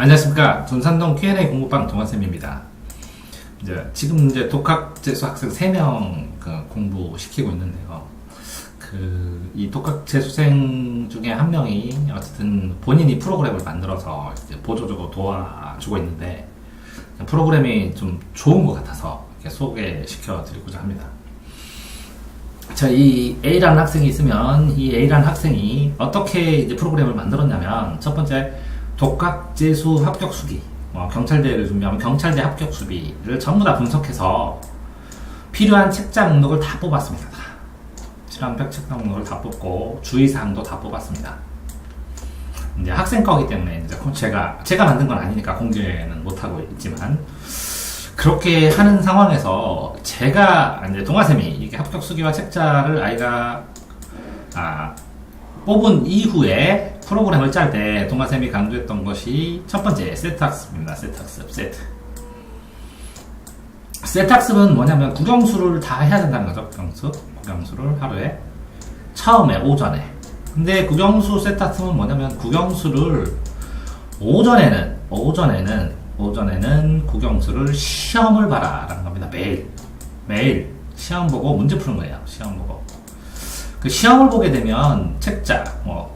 안녕하십니까. 돈산동 Q&A 공부방 동환쌤입니다. 지금 독학재수 학생 3명 공부시키고 있는데요. 이 독학재수생 중에 한 명이 어쨌든 본인이 프로그램을 만들어서 보조적으로 도와주고 있는데, 프로그램이 좀 좋은 것 같아서 이렇게 소개시켜 드리고자 합니다. 이 A라는 학생이 있으면 이 A라는 학생이 어떻게 프로그램을 만들었냐면, 첫 번째, 독학재수 합격 수기, 경찰대를 준비하면 경찰대 합격 수비를 전부 다 분석해서 필요한 책자 목록을 다 뽑았습니다. 필요한 책자 목록을 다 뽑고 주의사항도 다 뽑았습니다. 이제 학생 거기 때문에 이제 제가 만든 건 아니니까 공개는 못하고 있지만, 그렇게 하는 상황에서 제가 이제 동아쌤이 이게 합격 수기와 책자를 아이가 뽑은 이후에 프로그램을 짤 때 동아쌤이 강조했던 것이 첫 번째 세트학습입니다. 세트학습은 뭐냐면 국영수를 다 해야 된다는 거죠. 국영수를 하루에 처음에 오전에. 근데 국영수 세트학습은 뭐냐면 국영수를 오전에는 국영수를 시험을 봐라 라는 겁니다. 매일 시험 보고 문제 푸는 거예요. 시험 보고. 그 시험을 보게 되면 책자,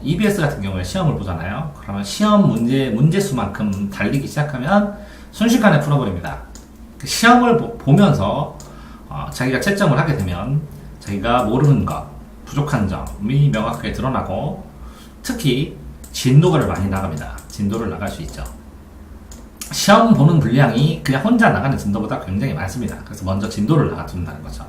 EBS 같은 경우에 시험을 보잖아요. 그러면 시험 문제수만큼 달리기 시작하면 순식간에 풀어버립니다. 그 시험을 보면서 자기가 채점을 하게 되면 자기가 모르는 것, 부족한 점이 명확하게 드러나고, 특히 진도를 많이 나갑니다. 진도를 나갈 수 있죠. 시험 보는 분량이 그냥 혼자 나가는 진도보다 굉장히 많습니다. 그래서 먼저 진도를 나가둔다는 거죠.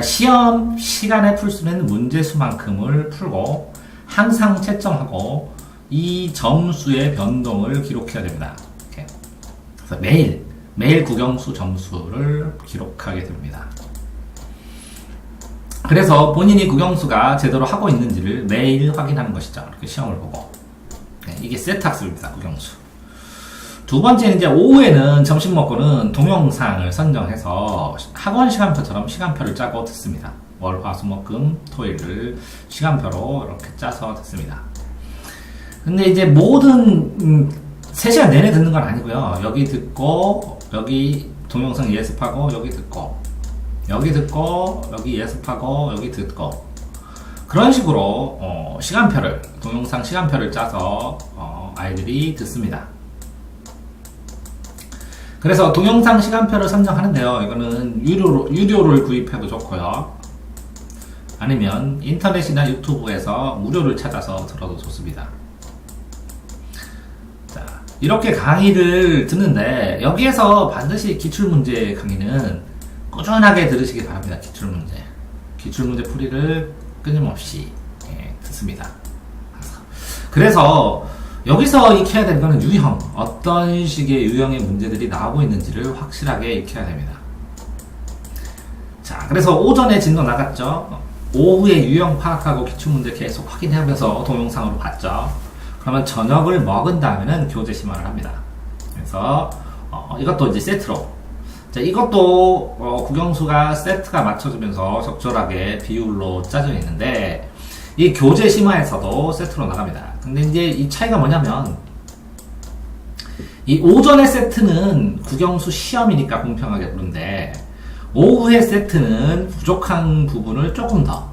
시험 시간에 풀 수 있는 문제수만큼을 풀고 항상 채점하고 이 점수의 변동을 기록해야 됩니다. 이렇게. 그래서 매일 국영수 점수를 기록하게 됩니다. 그래서 본인이 국영수가 제대로 하고 있는지를 매일 확인하는 것이죠. 이렇게 시험을 보고. 이게 세트학습입니다. 국영수. 두 번째는 이제 오후에는 점심 먹고는 동영상을 선정해서 학원 시간표처럼 시간표를 짜고 듣습니다. 월, 화, 수, 목, 금, 토일을 시간표로 이렇게 짜서 듣습니다. 근데 이제 모든 3시간 내내 듣는 건 아니고요. 여기 듣고, 여기 동영상 예습하고, 여기 듣고, 여기 예습하고, 여기 듣고, 그런 식으로 동영상 시간표를 짜서 아이들이 듣습니다. 그래서 동영상 시간표를 선정하는데요. 이거는 유료를 구입해도 좋고요. 아니면 인터넷이나 유튜브에서 무료를 찾아서 들어도 좋습니다. 자, 이렇게 강의를 듣는데 여기에서 반드시 기출문제 강의는 꾸준하게 들으시기 바랍니다. 기출문제 풀이를 끊임없이 듣습니다. 그래서 여기서 익혀야 되는 것은 유형, 어떤 식의 유형의 문제들이 나오고 있는지를 확실하게 익혀야 됩니다. 자, 그래서 오전에 진도 나갔죠. 오후에 유형 파악하고 기출문제 계속 확인하면서 동영상으로 봤죠. 그러면 저녁을 먹은 다음에는 교재 심화를 합니다. 그래서 이것도 이제 세트로. 자, 이것도 국영수가 세트가 맞춰지면서 적절하게 비율로 짜져 있는데, 이 교재 심화에서도 세트로 나갑니다. 근데 이제 이 차이가 뭐냐면, 이 오전의 세트는 국영수 시험이니까 공평하게 보는데, 오후의 세트는 부족한 부분을 조금 더,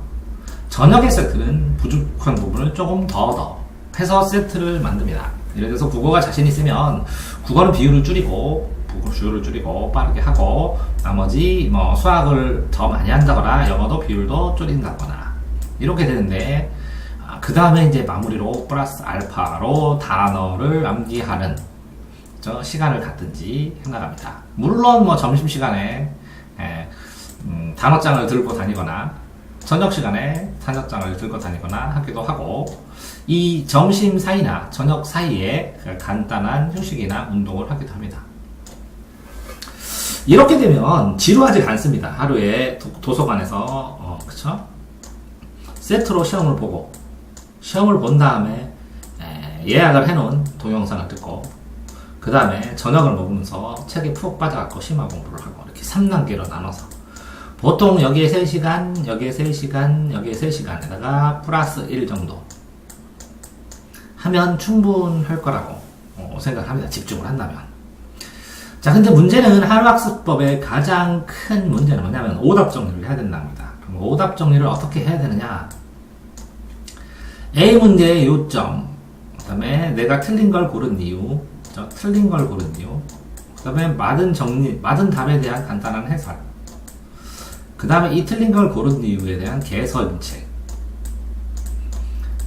저녁의 세트는 부족한 부분을 조금 더 해서 세트를 만듭니다. 예를 들어서 국어가 자신 있으면 국어는 비율을 줄이고 빠르게 하고, 나머지 수학을 더 많이 한다거나 영어도 비율도 줄인다거나 이렇게 되는데, 그 다음에 이제 마무리로 플러스 알파로 단어를 암기하는 시간을 갖든지 해나갑니다. 물론 점심시간에 단어장을 들고 다니거나 저녁시간에 단어장을 들고 다니거나 하기도 하고, 이 점심 사이나 저녁 사이에 간단한 휴식이나 운동을 하기도 합니다. 이렇게 되면 지루하지 않습니다. 하루에 도서관에서 그쵸? 세트로 시험을 본 다음에 예약을 해놓은 동영상을 듣고, 그 다음에 저녁을 먹으면서 책에 푹 빠져갖고 심화 공부를 하고, 이렇게 3단계로 나눠서 보통 여기에 3시간, 여기에 3시간, 여기에 3시간에다가 플러스 1 정도 하면 충분할 거라고 생각합니다. 집중을 한다면. 자, 근데 문제는 하루학습법의 가장 큰 문제는 뭐냐면 오답 정리를 해야 된답니다. 그럼 오답 정리를 어떻게 해야 되느냐? A 문제의 요점, 그 다음에 내가 틀린 걸 고른 이유, 틀린 걸 고른 이유, 그 다음에 맞은 답에 대한 간단한 해설, 그 다음에 이 틀린 걸 고른 이유에 대한 개선책.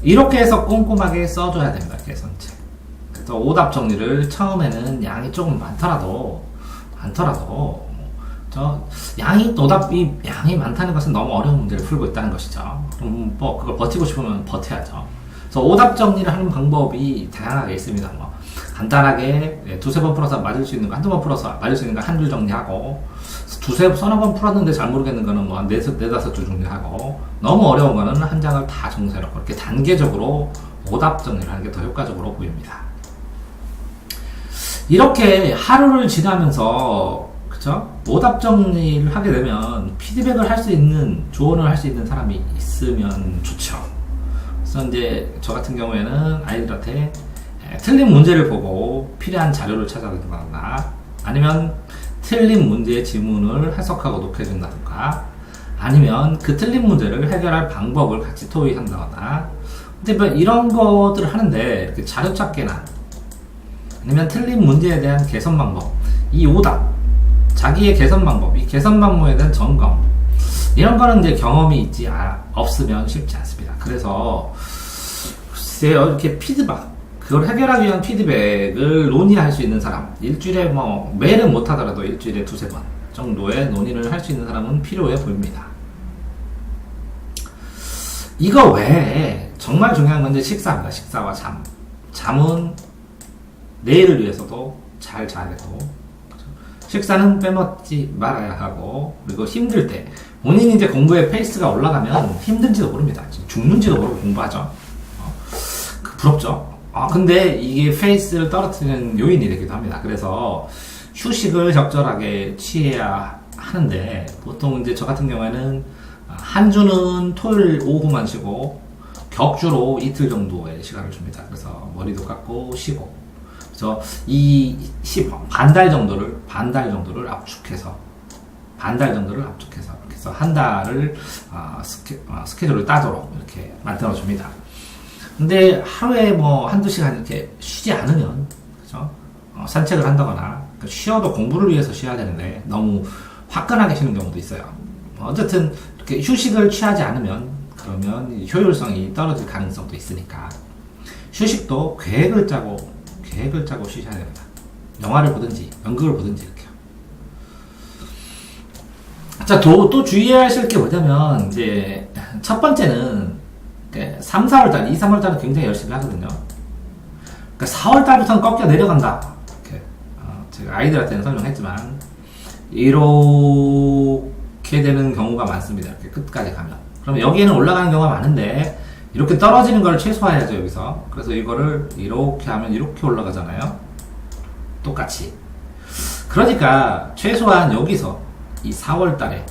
이렇게 해서 꼼꼼하게 써줘야 됩니다. 개선책. 그래서 오답 정리를 처음에는 양이 조금 많더라도 오답이 양이 많다는 것은 너무 어려운 문제를 풀고 있다는 것이죠. 그럼 뭐 그걸 버티고 싶으면 버텨야죠. 그래서 오답 정리를 하는 방법이 다양하게 있습니다. 뭐 간단하게 두세 번 풀어서 맞을 수 있는 거, 한두 번 풀어서 맞을 수 있는 거 한 줄 정리하고, 서너 번 풀었는데 잘 모르겠는 거는 뭐 네다섯 줄 정리하고, 너무 어려운 거는 한 장을 다 정리해놓고 이렇게 단계적으로 오답 정리를 하는 게 더 효과적으로 보입니다. 이렇게 하루를 지나면서 그쵸? 오답 정리를 하게 되면 피드백을 할 수 있는, 조언을 할 수 있는 사람이 있으면 좋죠. 그래서 이제 저 같은 경우에는 아이들한테 틀린 문제를 보고 필요한 자료를 찾아준다거나, 아니면 틀린 문제의 지문을 해석하고 녹여준다든가, 아니면 그 틀린 문제를 해결할 방법을 같이 토의한다거나, 근데 뭐 이런 것들을 하는데 자료 찾기나, 아니면 틀린 문제에 대한 개선 방법, 이 오답, 자기의 개선 방법, 이 개선 방법에 대한 점검, 이런 거는 이제 경험이 없으면 쉽지 않습니다. 그래서 글쎄요, 이렇게 그걸 해결하기 위한 피드백을 논의할 수 있는 사람, 일주일에 뭐 매일은 못하더라도 일주일에 두세 번 정도의 논의를 할 수 있는 사람은 필요해 보입니다. 이거 외에 정말 중요한 건 이제 식사입니다. 식사와 잠. 잠은 내일을 위해서도 잘 자야 되고, 식사는 빼먹지 말아야 하고, 그리고 힘들 때 본인이 이제 공부의 페이스가 올라가면 힘든지도 모릅니다. 죽는지도 모르고 공부하죠. 부럽죠. 근데 이게 페이스를 떨어뜨리는 요인이 되기도 합니다. 그래서 휴식을 적절하게 취해야 하는데, 보통 이제 저 같은 경우에는 한 주는 토요일 오후만 쉬고 격주로 이틀 정도의 시간을 줍니다. 그래서 머리도 감고 쉬고, 그래서 반달 정도를 압축해서 이렇게 해서 한 달을 스케줄을 따도록 이렇게 만들어 줍니다. 근데 하루에 뭐 한두 시간 이렇게 쉬지 않으면, 그죠? 산책을 한다거나, 쉬어도 공부를 위해서 쉬어야 되는데 너무 화끈하게 쉬는 경우도 있어요. 어쨌든 이렇게 휴식을 취하지 않으면 그러면 효율성이 떨어질 가능성도 있으니까, 휴식도 계획을 짜고 쉬셔야 됩니다. 영화를 보든지 연극을 보든지 이렇게요. 자, 또 주의해야 하실 게 뭐냐면, 이제 첫 번째는 3, 4월달, 2, 3월달은 굉장히 열심히 하거든요. 그러니까 4월달부터는 꺾여 내려간다. 이렇게 제가 아이들한테는 설명했지만, 이렇게 되는 경우가 많습니다. 이렇게 끝까지 가면. 그러면 여기에는 올라가는 경우가 많은데, 이렇게 떨어지는 걸 최소화해야죠, 여기서. 그래서 이거를 이렇게 하면 이렇게 올라가잖아요. 똑같이. 그러니까 최소한 여기서 이 4월달에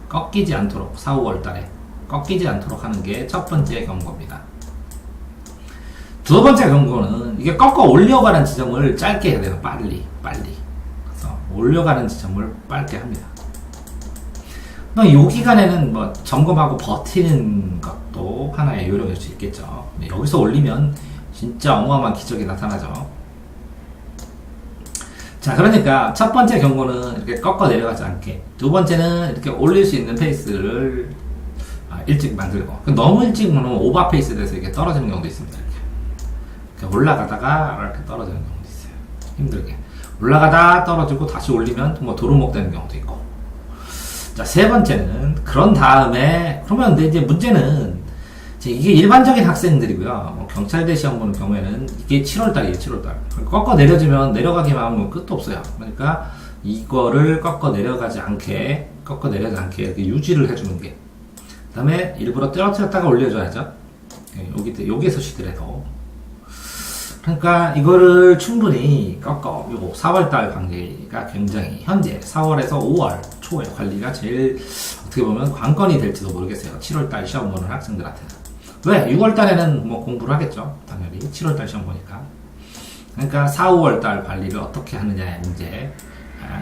꺾이지 않도록, 4, 5월달에 꺾이지 않도록 하는 게 첫 번째 경고입니다. 두 번째 경고는 이게 꺾어 올려가는 지점을 짧게 해야 돼요. 빨리. 그래서 올려가는 지점을 짧게 합니다. 이 기간에는 뭐 점검하고 버티는 것도 하나의 요령일 수 있겠죠. 여기서 올리면 진짜 어마어마한 기적이 나타나죠. 자, 그러니까 첫 번째 경고는 이렇게 꺾어 내려가지 않게, 두 번째는 이렇게 올릴 수 있는 페이스를 일찍 만들고, 너무 일찍 보면 오버 페이스에 대해서 이렇게 떨어지는 경우도 있습니다. 이렇게 올라가다가 이렇게 떨어지는 경우도 있어요. 힘들게 올라가다 떨어지고 다시 올리면 뭐 도루묵 되는 경우도 있고. 자, 세 번째는 그런 다음에, 그러면 근데 이제 문제는 이게 일반적인 학생들이고요. 뭐 경찰대 시험 보는 경우에는 이게 7월달이에요. 7월달. 꺾어 내려지면 내려가기만 하면 끝도 없어요. 그러니까 이거를 꺾어 내려가지 않게 이렇게 유지를 해주는 게, 그 다음에 일부러 떨어뜨렸다가 올려줘야죠. 여기에서 쉬더라도. 그러니까 이거를 충분히 꺾어, 요거 4월달 관리가 굉장히, 현재 4월에서 5월 초에 관리가 제일 어떻게 보면 관건이 될지도 모르겠어요. 7월달 시험 보는 학생들한테는. 왜? 6월달에는 뭐 공부를 하겠죠. 당연히 7월달 시험 보니까. 그러니까 4, 5월 달 관리를 어떻게 하느냐의 문제.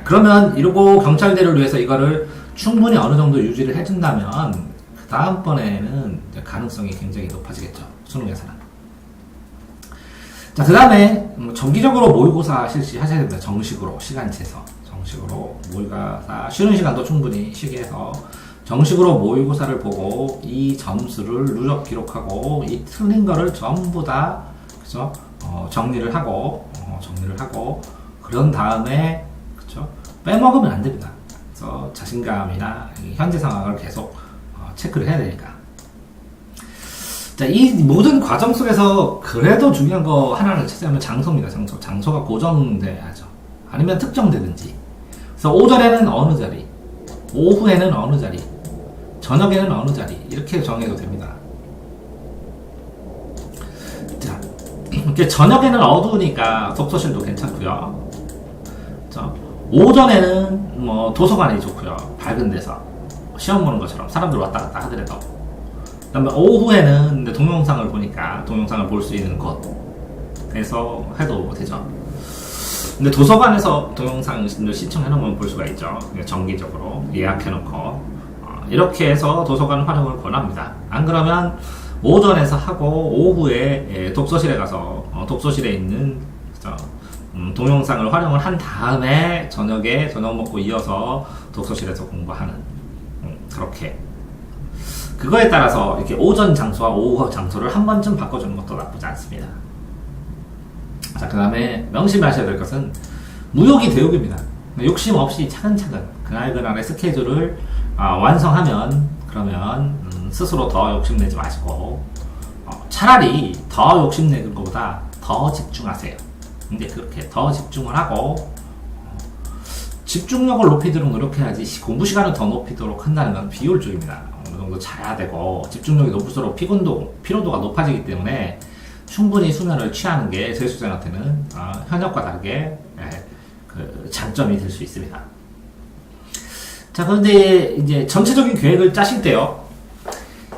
그러면 이러고 경찰대를 위해서 이거를 충분히 어느 정도 유지를 해준다면 그 다음번에는 가능성이 굉장히 높아지겠죠. 수능에서는. 자, 그 다음에 정기적으로 모의고사 실시하셔야 됩니다. 정식으로 시간제에서 정식으로 모의고사 쉬는 시간도 충분히 쉬게 해서 정식으로 모의고사를 보고 이 점수를 누적 기록하고 이 틀린 거를 전부 다 그죠? 정리를 하고 그런 다음에 그죠? 빼먹으면 안 됩니다. 그래서 자신감이나 현재 상황을 계속 체크를 해야 되니까. 자, 이 모든 과정 속에서 그래도 중요한 거 하나를 찾으면 장소입니다. 장소가 고정돼야죠. 아니면 특정되든지. 그래서 오전에는 어느 자리, 오후에는 어느 자리, 저녁에는 어느 자리 이렇게 정해도 됩니다. 자, 이렇게 저녁에는 어두우니까 독서실도 괜찮고요. 자, 오전에는 뭐 도서관이 좋고요. 밝은 데서 시험 보는 것처럼 사람들 왔다 갔다 하더라도. 그다음에 오후에는 동영상을 보니까 동영상을 볼 수 있는 곳에서 해도 되죠. 근데 도서관에서 동영상을 시청해놓으면 볼 수가 있죠. 정기적으로 예약해놓고 이렇게 해서 도서관 활용을 권합니다. 안 그러면 오전에서 하고 오후에 독서실에 가서 독서실에 있는 동영상을 활용을 한 다음에 저녁에 저녁 먹고 이어서 독서실에서 공부하는 그렇게 그거에 따라서 이렇게 오전 장소와 오후 장소를 한 번쯤 바꿔주는 것도 나쁘지 않습니다. 자, 그 다음에 명심하셔야 될 것은 무욕이 대욕입니다. 욕심 없이 차근차근 그날그날의 스케줄을 완성하면 그러면 스스로 더 욕심내지 마시고 차라리 더 욕심내는 것보다 더 집중하세요. 근데 그렇게 더 집중을 하고 집중력을 높이도록 노력해야지 공부 시간을 더 높이도록 한다는 건 비효율적입니다. 어느 정도 자야 되고 집중력이 높을수록 피로도가 높아지기 때문에 충분히 수면을 취하는 게 재수생한테는 현역과 다르게 그 장점이 될 수 있습니다. 자, 그런데 이제 전체적인 계획을 짜실 때요,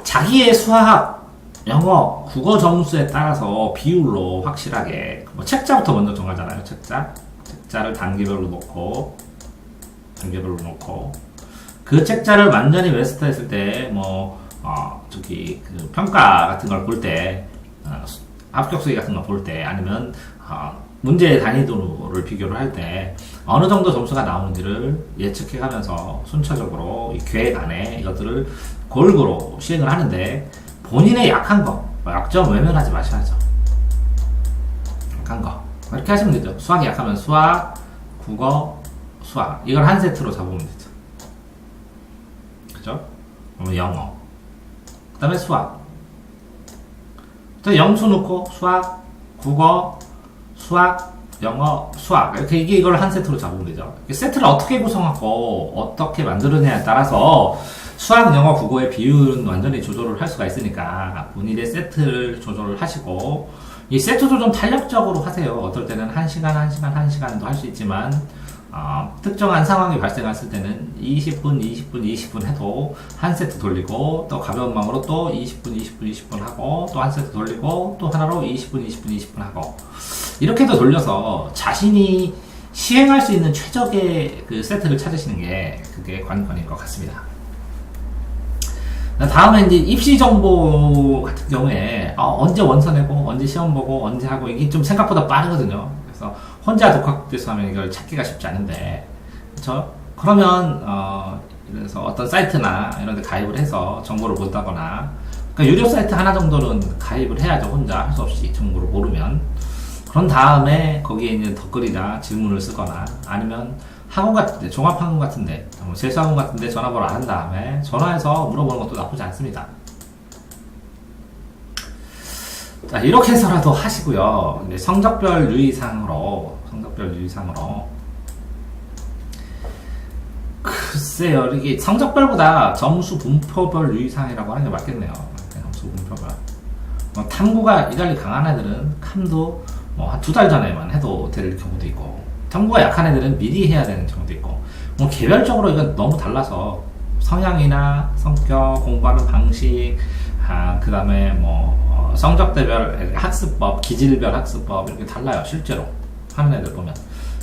자기의 수학, 영어, 국어 점수에 따라서 비율로 확실하게 책자부터 먼저 정하잖아요. 책자를 단계별로 놓고 그 책자를 완전히 마스터했을 때 그 평가 같은 걸 볼 때 합격 수기 같은 걸 볼 때 아니면 문제의 난이도를 비교를 할 때 어느 정도 점수가 나오는지를 예측해가면서 순차적으로 이 계획 안에 이것들을 골고루 시행을 하는데 본인의 약한 거, 약점 외면하지 마셔야죠. 약한 거 이렇게 하시면 되죠. 수학이 약하면 수학, 국어, 수학 이걸 한 세트로 잡으면 되죠. 그죠? 그러면 영어, 그 다음에 수학, 또 영수 놓고 수학, 국어, 수학, 영어, 수학 이렇게 이걸 한 세트로 잡으면 되죠. 세트를 어떻게 구성하고 어떻게 만들느냐에 따라서 수학, 영어, 국어의 비율은 완전히 조절을 할 수가 있으니까 본인의 세트를 조절을 하시고 이 세트도 좀 탄력적으로 하세요. 어떨 때는 1시간도 할 수 있지만 특정한 상황이 발생했을 때는 20분 해도 한 세트 돌리고 또 가벼운 마음으로 또 20분 하고 또 한 세트 돌리고 또 하나로 20분 하고 이렇게도 돌려서 자신이 시행할 수 있는 최적의 그 세트를 찾으시는 게 그게 관건인 것 같습니다. 다음에 이제 입시 정보 같은 경우에 언제 원서 내고 언제 시험 보고 언제 하고 이게 좀 생각보다 빠르거든요. 그래서 혼자 독학돼서 하면 이걸 찾기가 쉽지 않은데, 그렇죠? 그러면 그래서 어떤 사이트나 이런 데 가입을 해서 정보를 본다거나, 그러니까 유료 사이트 하나 정도는 가입을 해야죠. 혼자 할 수 없이 정보를 모르면. 그런 다음에 거기에 있는 댓글이나 질문을 쓰거나 아니면 학원 같은데, 종합학원 같은데, 재수학원 같은데 전화번호 안 한 다음에 전화해서 물어보는 것도 나쁘지 않습니다. 자, 이렇게 해서라도 하시고요. 이제 성적별 유의사항으로 글쎄요, 이게 성적별보다 점수 분포별 유의사항이라고 하는 게 맞겠네요. 점수 분포별. 탐구가 이달리 강한 애들은 탐도 한 2달 전에만 해도 될 경우도 있고, 탐구가 약한 애들은 미리 해야 되는 경우도 있고, 개별적으로 이건 너무 달라서 성향이나 성격, 공부하는 방식, 그 다음에 성적대별 학습법, 기질별 학습법 이렇게 달라요. 실제로 하는 애들 보면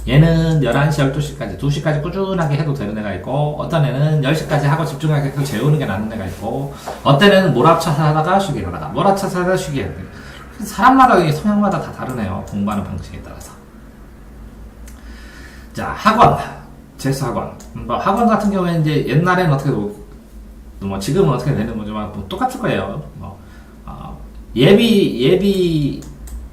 얘는 11시, 12시까지 2시까지 꾸준하게 해도 되는 애가 있고 어떤 애는 10시까지 하고 집중하게 해서 재우는 게 낫는 애가 있고 어떤 애는 몰아쳐서 하다가 쉬게 하다가 몰아쳐서 하다가 쉬게 하다가 사람마다 성향마다 다 다르네요. 공부하는 방식에 따라서. 자, 학원, 재수학원. 뭐 학원 같은 경우에 이제 옛날에는 어떻게 뭐 지금은 어떻게 되는 거지만 뭐 똑같을 거예요. 뭐 예비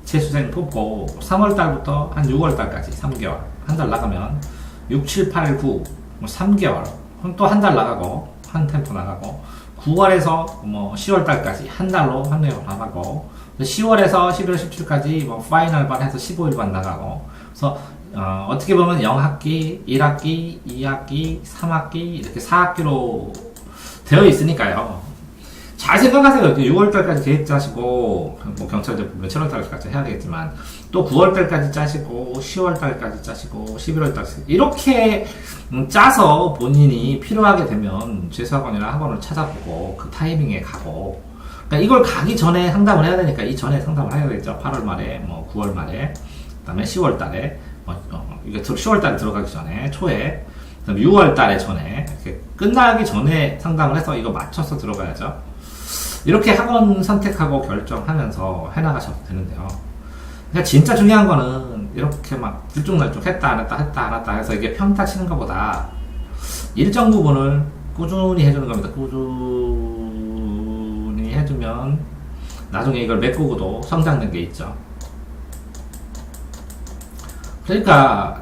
재수생 뽑고 3월 달부터 한 6월 달까지 3개월 한 달 나가면 6, 7, 8, 9 뭐 3개월 또 한 달 나가고 한 템포 나가고 9월에서 뭐 10월 달까지 한 달로 한 템포 나가고 10월에서 11월 17일까지 뭐 파이널 반 해서 15일반 나가고 그래서 어떻게 보면 0학기, 1학기, 2학기, 3학기 이렇게 4학기로 되어 있으니까요. 잘 생각하세요. 6월달까지 계획 짜시고 뭐 경찰대 보면 7월달까지 해야 되겠지만 또 9월달까지 짜시고 10월달까지 짜시고 11월달까지 이렇게 짜서 본인이 필요하게 되면 재수학원이나 학원을 찾아보고 그 타이밍에 가고 그러니까 이걸 가기 전에 상담을 해야 되니까 이 전에 상담을 해야 되겠죠. 8월 말에 뭐 9월 말에 그 다음에 10월달에 이게 10월달에 들어가기 전에 초에 그다음에 6월달에 전에 이렇게 끝나기 전에 상담을 해서 이거 맞춰서 들어가야죠. 이렇게 학원 선택하고 결정하면서 해나가셔도 되는데요. 그러니까 진짜 중요한 거는 이렇게 막 들쭉날쭉 했다 안 했다 해서 이게 평타 치는 것보다 일정 부분을 꾸준히 해주는 겁니다. 꾸준히 해주면 나중에 이걸 메꾸고도 성장된 게 있죠. 그러니까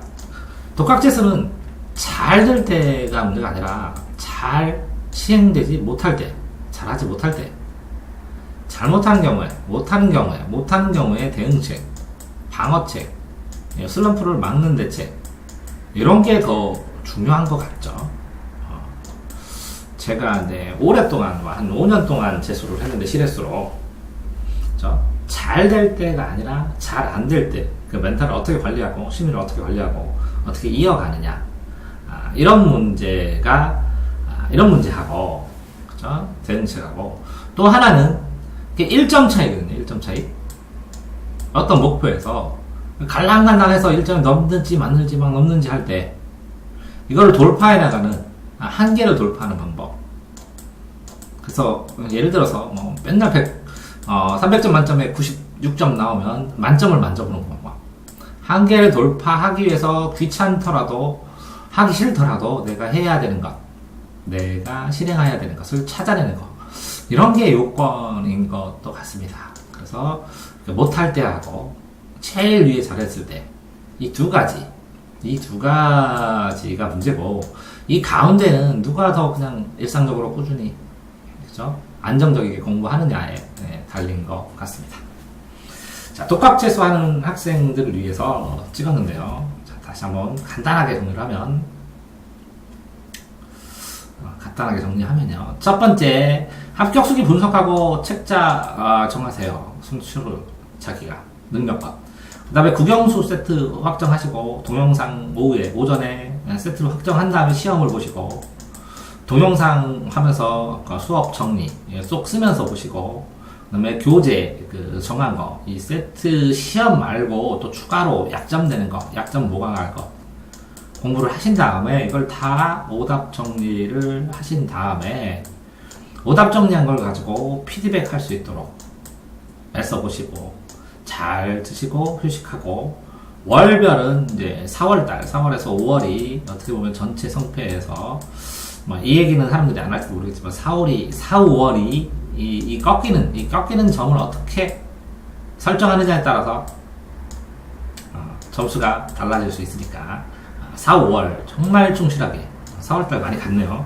독학재수는 잘 될 때가 문제가 아니라 잘 시행되지 못할 때, 잘하지 못할 때, 잘못하는 경우에, 못하는 경우에 대응책, 방어책, 슬럼프를 막는 대책 이런 게 더 중요한 것 같죠. 제가 이제 오랫동안 한 5년 동안 재수를 했는데 실외수로 잘 될 때가 아니라 잘 안 될 때 그 멘탈을 어떻게 관리하고 심리를 어떻게 관리하고 어떻게 이어가느냐 이런 문제하고 그죠? 대응책하고 또 하나는 일점 차이거든요. 일점 차이. 어떤 목표에서 갈랑갈랑해서 일점을 넘는지 맞는지 막 넘는지 할 때 이걸 돌파해 나가는 한계를 돌파하는 방법. 그래서 예를 들어서 뭐 맨날 300점 만점에 96점 나오면 만점을 만져보는 방법. 한계를 돌파하기 위해서 귀찮더라도 하기 싫더라도 내가 해야 되는 것, 내가 실행해야 되는 것을 찾아내는 것. 이런 게 요건인 것도 같습니다. 그래서 못할 때하고 제일 위에 잘했을 때 이 두 가지가 문제고 이 가운데는 누가 더 그냥 일상적으로 꾸준히 그죠? 안정적이게 공부하느냐에 달린 것 같습니다. 자, 독학재수하는 학생들을 위해서 찍었는데요. 자, 다시 한번 간단하게 정리하면요. 첫 번째, 합격수기 분석하고 책자 정하세요. 순수를 자기가 능력과. 그 다음에 국영수 세트 확정하시고 동영상 오전에 세트를 확정한 다음에 시험을 보시고 동영상 하면서 수업 정리 쏙 쓰면서 보시고 그 다음에 교재 정한 거 이 세트 시험 말고 또 추가로 약점 되는 거 약점 보강할 거 공부를 하신 다음에 이걸 다 오답 정리를 하신 다음에 오답 정리한 걸 가지고 피드백 할 수 있도록 애써 보시고 잘 드시고 휴식하고 월별은 이제 4월에서 5월이 어떻게 보면 전체 성패에서 뭐 이 얘기는 사람들이 안 할지도 모르겠지만 4, 5월이 이 꺾이는 점을 어떻게 설정하느냐에 따라서 점수가 달라질 수 있으니까 4, 5월 정말 충실하게 4월달 많이 갔네요.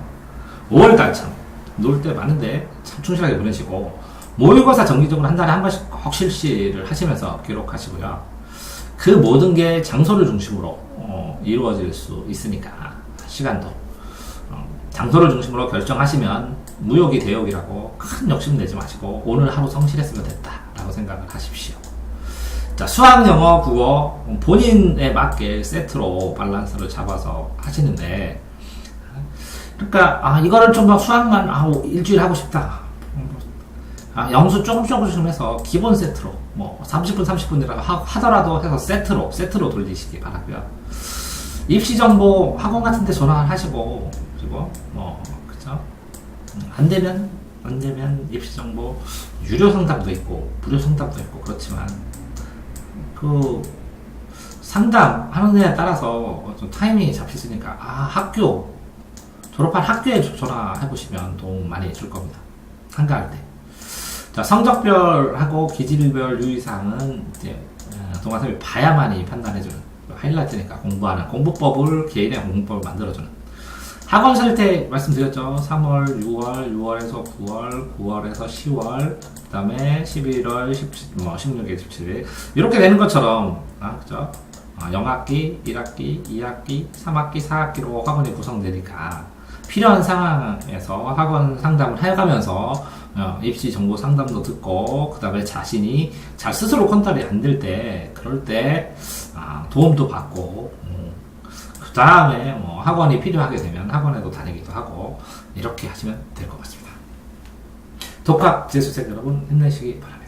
5월달 참 놀 때 많은데 참 충실하게 보내시고 모의고사 정기적으로 한 달에 한 번씩 꼭 실시를 하시면서 기록하시고요. 그 모든 게 장소를 중심으로 이루어질 수 있으니까 시간도 장소를 중심으로 결정하시면 무욕이 대욕이라고 큰 욕심 내지 마시고 오늘 하루 성실했으면 됐다라고 생각을 하십시오. 자, 수학, 영어, 국어 본인에 맞게 세트로 밸런스를 잡아서 하시는데 그러니까 이거를 좀 더 수학만 일주일 하고 싶다. 영수 조금씩 해서 기본 세트로, 뭐, 30분, 30분이라고 하더라도 해서 세트로 돌리시기 바라고요. 입시 정보 학원 같은 데 전화하시고, 그리고, 그쵸? 안 되면 입시 정보 유료 상담도 있고, 무료 상담도 있고, 그렇지만, 상담하는 데에 따라서 좀 타이밍이 잡히시니까, 졸업한 학교에 전화해보시면 도움 많이 줄 겁니다. 한가할 때. 자, 성적별하고 기질별 유의사항은 이제 동아쌤이 봐야만이 판단해주는 하이라이트니까 공부법을 개인의 공부법을 만들어주는 학원 설때 말씀드렸죠. 3월, 6월에서 9월에서 10월, 그 다음에 11월, 16일, 17일 이렇게 되는 것처럼 그죠? 영학기, 1학기, 2학기, 3학기, 4학기로 학원이 구성되니까 필요한 상황에서 학원 상담을 해가면서 입시 정보 상담도 듣고 그 다음에 자신이 잘 스스로 컨트롤이 안 될 때 그럴 때 도움도 받고 그 다음에 학원이 필요하게 되면 학원에도 다니기도 하고 이렇게 하시면 될 것 같습니다. 독학 재수생 여러분 힘내시기 바랍니다.